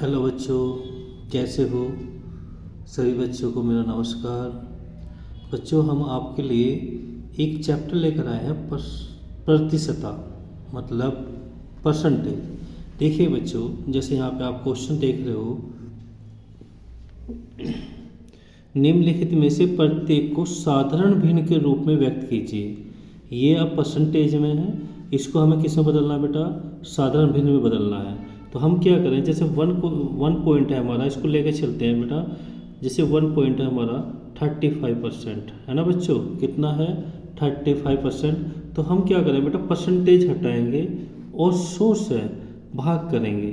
Hello बच्चों, कैसे हो? सभी बच्चों को मेरा नमस्कार। बच्चों, हम आपके लिए एक चैप्टर लेकर आए हैं प्रतिशतता, मतलब परसेंटेज। देखिए बच्चों, जैसे यहाँ पे आप क्वेश्चन देख रहे हो, निम्नलिखित में से प्रत्येक को साधारण भिन्न के रूप में व्यक्त कीजिए। ये अब परसेंटेज में है, इसको हमें किस में बदलना है बेटा? साधारण भिन्न में बदलना है। तो हम क्या करें, जैसे वन पॉइंट है हमारा, इसको लेके चलते हैं बेटा। जैसे 1 पॉइंट है हमारा 35%, है ना बच्चों? कितना है? 35%। तो हम क्या करें बेटा, परसेंटेज हटाएंगे और 100 से भाग करेंगे।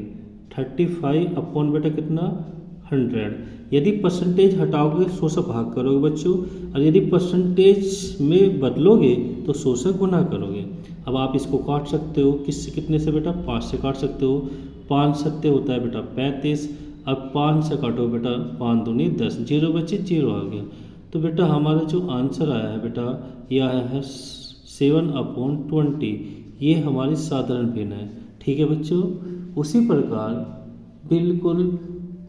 35 अपॉन बेटा कितना? 100। यदि परसेंटेज हटाओगे 100 से भाग करोगे बच्चों, और यदि परसेंटेज में बदलोगे तो 100 से गुना करोगे। अब आप इसको काट सकते हो, किससे कितने से बेटा? 5 से काट सकते हो। 5 सत्ते होता है बेटा 35। अब 5 से काटो बेटा, 5 दूनी 10, जीरो बचे, जीरो आ गया। तो बेटा हमारा जो आंसर आया है बेटा, यह आया है 7/20। ये हमारी साधारण भिन्न है। ठीक है बच्चों, उसी प्रकार बिल्कुल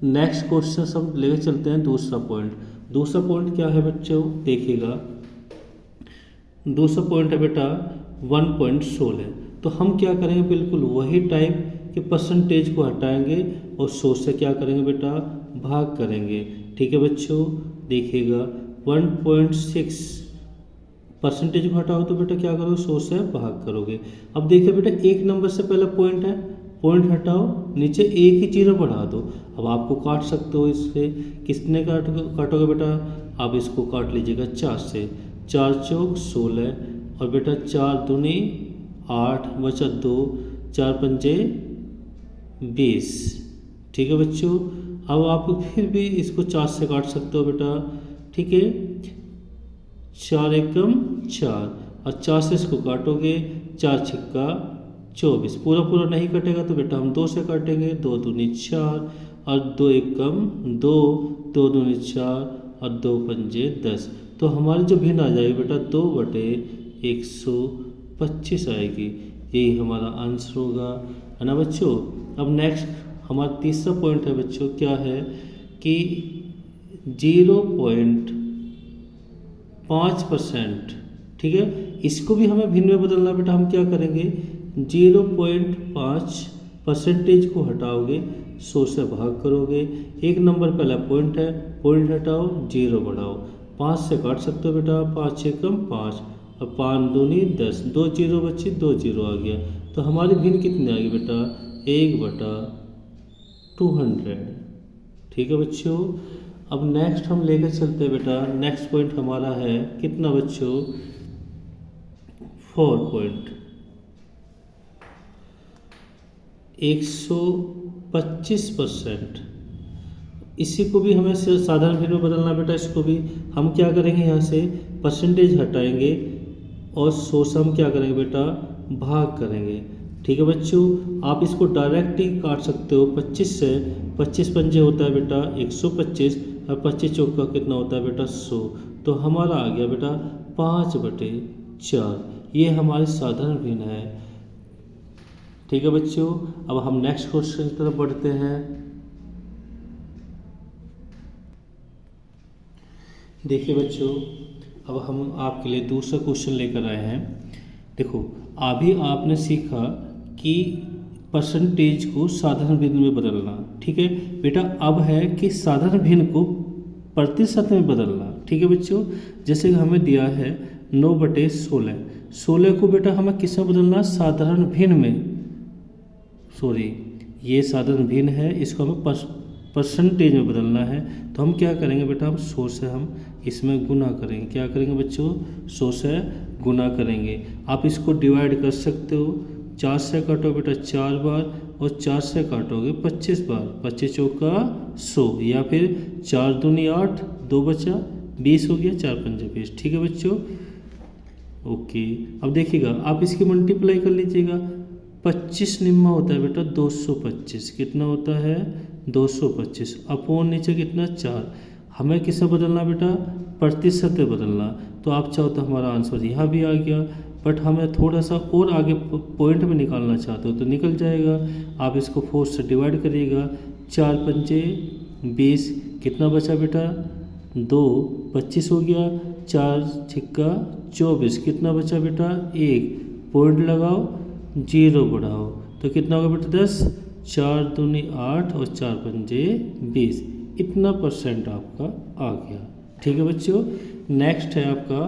नेक्स्ट क्वेश्चन हम लेकर चलते हैं दूसरा पॉइंट। दूसरा पॉइंट क्या है बच्चों? देखिएगा, दूसरा पॉइंट है बेटा 1.16। तो हम क्या करेंगे, बिल्कुल वही टाइप के परसेंटेज को हटाएंगे और 100 से क्या करेंगे बेटा? भाग करेंगे। ठीक है बच्चों, देखिएगा 1.6 परसेंटेज को हटाओ तो बेटा क्या करोगे? 100 से भाग करोगे। अब देखिए बेटा, एक नंबर से पहले पॉइंट है, पॉइंट हटाओ, नीचे एक ही जीरो बढ़ा दो। अब आपको काट सकते हो इससे, किसने काटोगे बेटा? आप इसको काट लीजिएगा 4 से। 4 चौक 16, और बेटा 4 दूनी 8, बचा 2, 4 पंजे 20। ठीक है बच्चों, अब आप फिर भी इसको 4 से काट सकते हो बेटा। ठीक है, 4 एकम 4, और 4 से इसको काटोगे, 4 छिक्का 24। पूरा पूरा नहीं कटेगा तो बेटा हम 2 से काटेंगे, 2 दूनी 4, और 2 एकम 2, 2 दूनी 4, और 2 पंजे 10। तो हमारी जो भिन्न आ जाएगी बेटा 2/125 आएगी। यही हमारा आंसर होगा, है ना बच्चों? अब नेक्स्ट हमारा तीसरा पॉइंट है बच्चों, क्या है कि 0.5%। ठीक है, इसको भी हमें भिन्न में बदलना बेटा। हम क्या करेंगे, 0.5 परसेंटेज को हटाओगे, 100 से भाग करोगे। एक नंबर पहला पॉइंट है, पॉइंट हटाओ, जीरो बढ़ाओ। 5 से काट सकते हो बेटा, 5 एकम 5, और 5 दूनी 10, 2 जीरो बची, 2 जीरो आ गया। तो हमारी भिन्न कितनी आ गई बेटा? 1/200। ठीक है बच्चों, अब नेक्स्ट हम लेकर चलते हैं बेटा। नेक्स्ट पॉइंट हमारा है कितना बच्चों? 4 पॉइंट 125%। इसी को भी हमें साधारण भिन्न में बदलना बेटा। इसको भी हम क्या करेंगे, यहाँ से परसेंटेज हटाएंगे और 100 से हम क्या करेंगे बेटा? भाग करेंगे। ठीक है बच्चों, आप इसको डायरेक्ट ही काट सकते हो 25 से। 25 पंजे होता है बेटा 125, और 25 चौका कितना होता है बेटा? 100। तो हमारा आ गया बेटा 5/4। ये हमारी साधारण भिन्न है। ठीक है बच्चों, अब हम नेक्स्ट क्वेश्चन की तरफ बढ़ते हैं। देखिए बच्चों, अब हम आपके लिए दूसरा क्वेश्चन लेकर आए हैं। देखो, अभी आपने सीखा कि परसेंटेज को साधारण भिन्न में बदलना। ठीक है बेटा, अब है कि साधारण भिन्न को प्रतिशत में बदलना। ठीक है बच्चों, जैसे हमें दिया है 9/16। 16 को बेटा हमें किस में बदलना? साधारण भिन्न में। सॉरी, ये साधारण भिन्न है, इसको हमें परसेंटेज में बदलना है। तो हम क्या करेंगे बेटा? हम 100 से हम इसमें गुना करेंगे। क्या करेंगे बच्चों? 100 से गुना करेंगे। आप इसको डिवाइड कर सकते हो। 4 से काटो बेटा 4 बार, और 4 से काटोगे 25 बार। 25 चौका 100, या फिर 4 दूनी 8, 2 बचा 20 हो गया, 4 पंजे 20। ठीक है बच्चों, ओके। अब देखिएगा, आप इसकी मल्टीप्लाई कर लीजिएगा। 25 निम्मा होता है बेटा 225। कितना होता है? 225 अपॉन नीचे कितना? 4। हमें किससे बदलना बेटा? प्रतिशत में बदलना। तो आप चाहो तो हमारा आंसर यहाँ भी आ गया, बट हमें थोड़ा सा और आगे पॉइंट में निकालना चाहते हो तो निकल जाएगा। आप इसको 4 से डिवाइड करिएगा, 4 पंजे 20, कितना बचा बेटा 2, 25 हो गया, 4 छिक्का 24, कितना बचा बेटा 1, पॉइंट लगाओ 0 बढ़ाओ तो कितना होगा बेटा 10, 4 दूनी 8 और 4 पंजे 20, इतना परसेंट आपका आ गया। ठीक है बच्चों। नेक्स्ट है आपका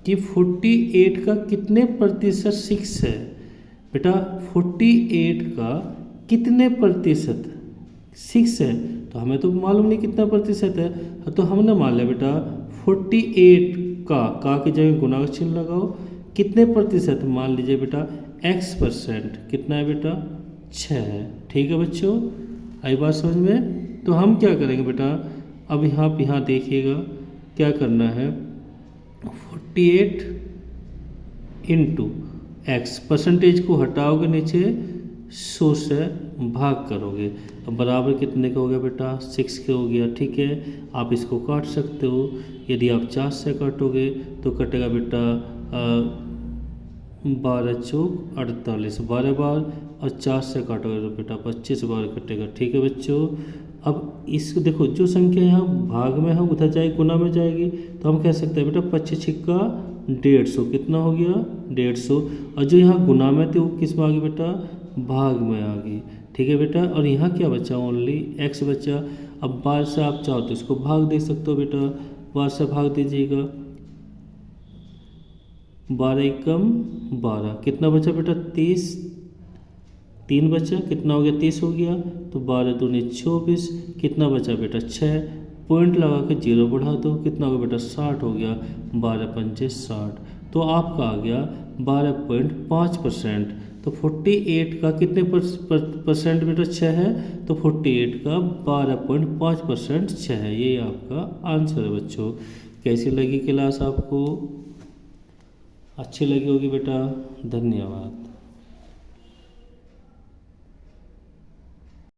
कि 48 का कितने प्रतिशत 6 है। बेटा 48 का कितने प्रतिशत 6 है, तो हमें तो मालूम नहीं कितना प्रतिशत है, तो हमने मान लिया बेटा 48 का की जगह गुणा का चिन्ह लगाओ, कितने प्रतिशत मान लीजिए बेटा x%, कितना है बेटा 6 है। ठीक है बच्चों, आई बात समझ में। तो हम क्या करेंगे बेटा, अब यहाँ देखिएगा क्या करना है, 48 इंटू एक्स, परसेंटेज को हटाओगे नीचे 100 से भाग करोगे, अब बराबर कितने का हो गया बेटा 6 के हो गया। ठीक है, आप इसको काट सकते हो, यदि आप 4 से काटोगे तो कटेगा बेटा 12 चौक 48, 12 बार, और 4 से काटोगे तो बेटा 25 बार कटेगा। ठीक है बच्चों। अब इसको देखो, जो संख्या यहाँ भाग में है उधर जाएगी गुना में जाएगी, तो हम कह सकते हैं बेटा 25 छिक्का 150, कितना हो गया 150, और जो यहाँ गुना में थी वो किस में आ गई बेटा भाग में आ गई। ठीक है बेटा, और यहाँ क्या बचा ओनली x बचा। अब 12 से आप चाहो तो इसको भाग दे सकते हो बेटा, 12 से भाग दीजिएगा, 12 एकम 12, कितना बचा बेटा 30, 3 बचा, कितना हो गया 30 हो गया, तो 12 दूनी 24, कितना बचा बेटा 6, पॉइंट लगा के 0 बढ़ा दो, कितना हो गया बेटा 60 हो गया, 12 पंजे 60, तो आपका आ गया 12.5%। तो 48 का कितने परसेंट बेटा 6 है, तो 48 का 12.5% 6 है, ये आपका आंसर है बच्चों। कैसी लगी क्लास आपको, अच्छी लगी होगी बेटा, धन्यवाद।